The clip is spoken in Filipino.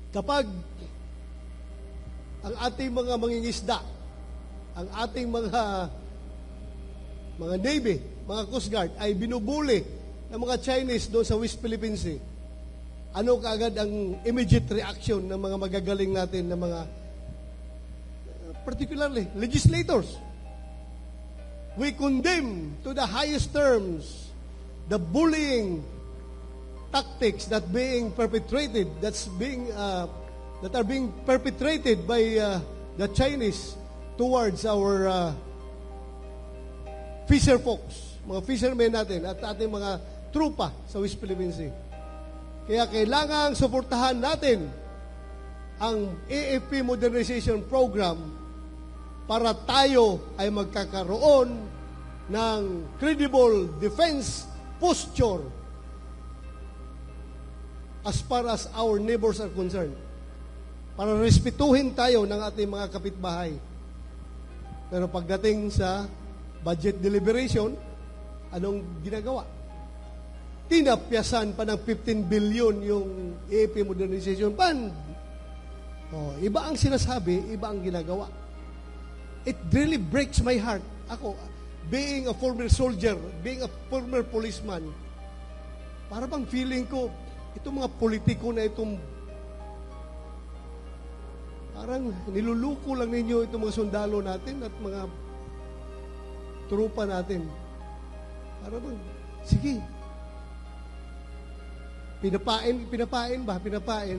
Kapag ang ating mga mangingisda, ang ating mga Navy, mga Coast Guard ay binubuli ng mga Chinese doon sa West Philippine Sea, ano kaagad ang immediate reaction ng mga magagaling natin na mga particularly legislators? We condemn to the highest terms the bullying tactics that are being perpetrated by the Chinese towards our fisher folks, mga fishermen natin at ating mga trupa sa West Philippine Sea. Kaya kailangang suportahan natin ang AFP Modernization Program para tayo ay magkakaroon ng credible defense posture as far as our neighbors are concerned. Para respetuhin tayo ng ating mga kapitbahay. Pero pagdating sa budget deliberation, anong ginagawa? Tinapyasan pa ng 15 billion yung AFP Modernization Fund. Iba ang sinasabi, iba ang ginagawa. It really breaks my heart. Ako, being a former soldier, being a former policeman, para bang feeling ko, itong mga politiko na itong parang niluluko lang ninyo itong mga sundalo natin at mga trupa natin. Para bang, sige, pinapain ba? Pinapain.